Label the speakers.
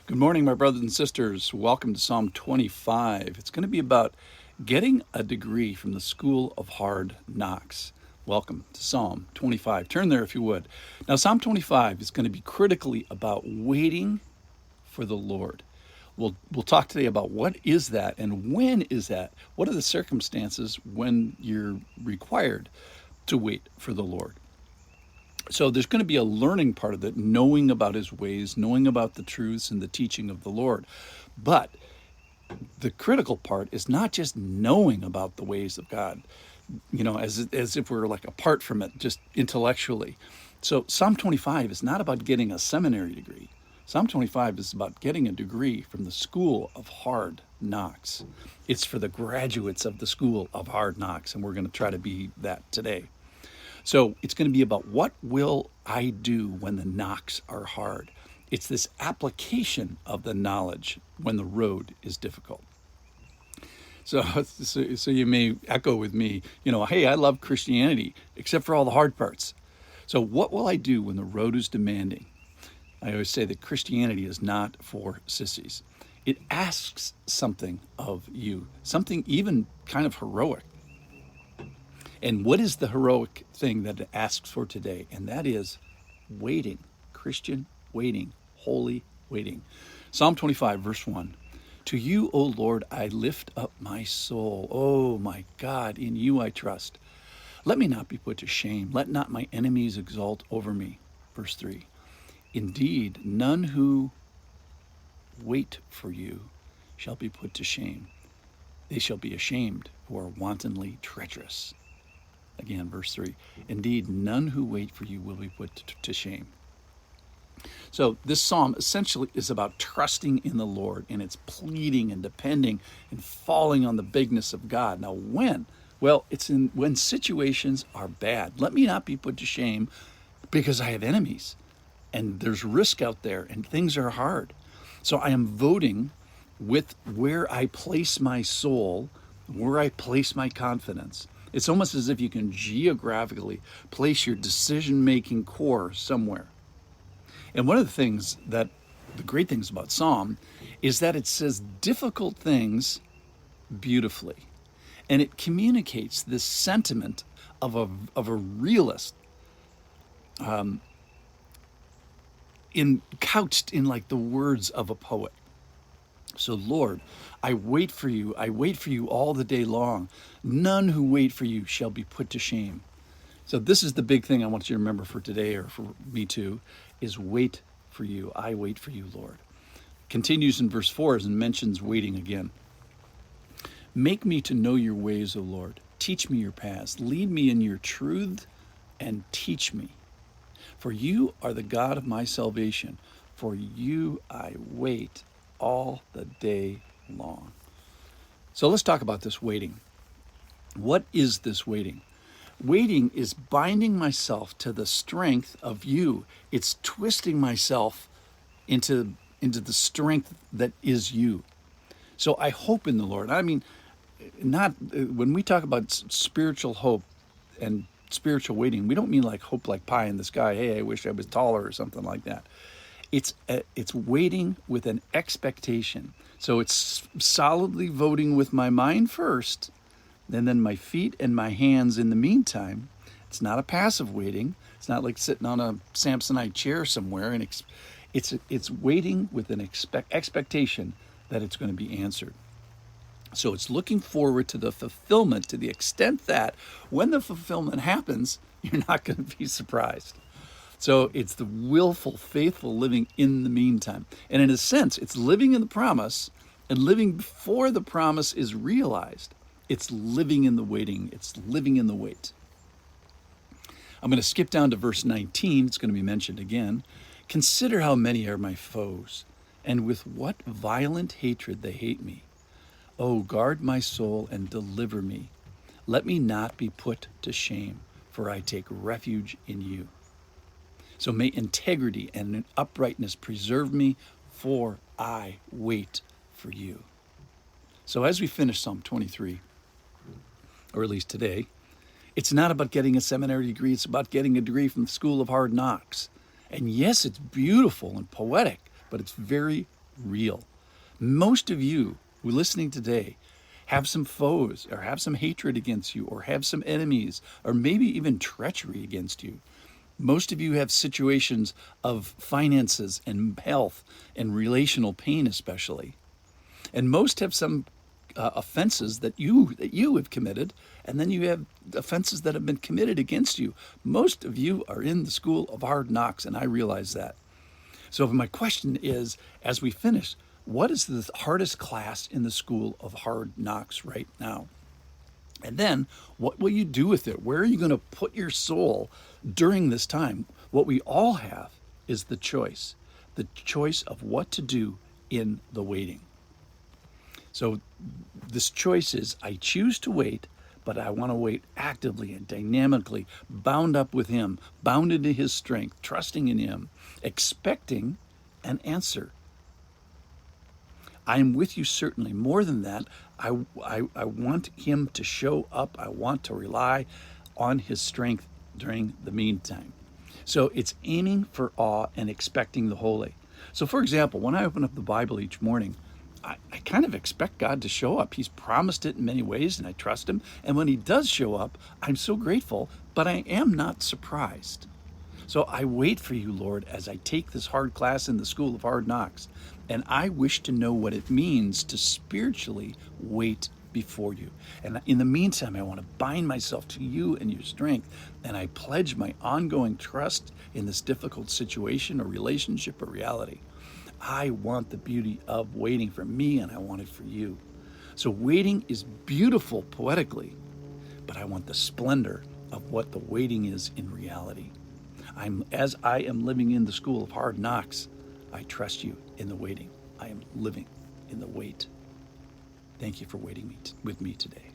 Speaker 1: Good morning, my brothers and sisters. Welcome to Psalm 25. It's going to be about getting a degree from the School of Hard Knocks. Welcome to Psalm 25. Turn there if you would. Now, Psalm 25 is going to be critically about waiting for the Lord. We'll talk today about what is that and when is that? What are the circumstances when you're required to wait for the Lord? So there's going to be a learning part of it, knowing about his ways, knowing about the truths and the teaching of the Lord. But the critical part is not just knowing about the ways of God, as if we're like apart from it, just intellectually. So Psalm 25 is not about getting a seminary degree. Psalm 25 is about getting a degree from the School of Hard Knocks. It's for the graduates of the School of Hard Knocks, and we're going to try to be that today. So it's going to be about what will I do when the knocks are hard. It's this application of the knowledge when the road is difficult. So you may echo with me, hey, I love Christianity, except for all the hard parts. So what will I do when the road is demanding? I always say that Christianity is not for sissies. It asks something of you, something even kind of heroic. And what is the heroic thing that it asks for today? And that is waiting, Christian waiting, holy waiting. Psalm 25, verse 1. To you, O Lord, I lift up my soul. Oh, my God, in you I trust. Let me not be put to shame. Let not my enemies exult over me. Verse 3. Indeed, none who wait for you shall be put to shame. They shall be ashamed who are wantonly treacherous. Again, verse 3. Indeed, none who wait for you will be put to shame. So this psalm essentially is about trusting in the Lord, and it's pleading and depending and falling on the bigness of God. Now, when? Well, it's when situations are bad. Let me not be put to shame because I have enemies, and there's risk out there, and things are hard. So I am voting with where I place my soul, where I place my confidence. It's almost as if you can geographically place your decision-making core somewhere. And one of the great things about Psalm is that it says difficult things beautifully. And it communicates this sentiment of a realist, couched in like the words of a poet. So, Lord, I wait for you. I wait for you all the day long. None who wait for you shall be put to shame. So this is the big thing I want you to remember for today, or for me too, is wait for you. I wait for you, Lord. Continues in verse 4 and mentions waiting again. Make me to know your ways, O Lord. Teach me your paths. Lead me in your truth and teach me. For you are the God of my salvation. For you I wait all the day long. So let's talk about this waiting. What is this waiting? Waiting is binding myself to the strength of you. It's twisting myself into the strength that is you. So I hope in the Lord. I mean, not when we talk about spiritual hope and spiritual waiting, we don't mean like hope like pie in the sky. Hey, I wish I was taller or something like that. It's waiting with an expectation. So it's solidly voting with my mind first, and then my feet and my hands in the meantime. It's not a passive waiting. It's not like sitting on a Samsonite chair somewhere. And it's waiting with an expectation that it's going to be answered. So it's looking forward to the fulfillment to the extent that when the fulfillment happens, you're not going to be surprised. So it's the willful, faithful living in the meantime. And in a sense, it's living in the promise and living before the promise is realized. It's living in the waiting. It's living in the wait. I'm going to skip down to verse 19. It's going to be mentioned again. Consider how many are my foes, and with what violent hatred they hate me. Oh, guard my soul and deliver me. Let me not be put to shame, for I take refuge in you. So may integrity and uprightness preserve me, for I wait for you. So as we finish Psalm 23, or at least today, it's not about getting a seminary degree. It's about getting a degree from the School of Hard Knocks. And yes, it's beautiful and poetic, but it's very real. Most of you who are listening today have some foes or have some hatred against you or have some enemies or maybe even treachery against you. Most of you have situations of finances and health and relational pain especially. And most have some offenses that you have committed, and then you have offenses that have been committed against you. Most of you are in the school of hard knocks, and I realize that. So my question is, as we finish, what is the hardest class in the school of hard knocks right now? And then what will you do with it? Where are you going to put your soul during this time? What we all have is the choice of what to do in the waiting. So this choice is, I choose to wait, but I want to wait actively and dynamically, bound up with Him, bound into His strength, trusting in Him, expecting an answer. I am with you certainly. More than that, I want Him to show up. I want to rely on His strength during the meantime. So it's aiming for awe and expecting the holy. So for example, when I open up the Bible each morning, I kind of expect God to show up. He's promised it in many ways, and I trust Him. And when He does show up, I'm so grateful, but I am not surprised. So I wait for you, Lord, as I take this hard class in the school of hard knocks. And I wish to know what it means to spiritually wait before you. And in the meantime, I want to bind myself to you and your strength. And I pledge my ongoing trust in this difficult situation or relationship or reality. I want the beauty of waiting for me, and I want it for you. So waiting is beautiful poetically, but I want the splendor of what the waiting is in reality. As I am living in the school of hard knocks, I trust you in the waiting. I am living in the wait. Thank you for waiting with me today.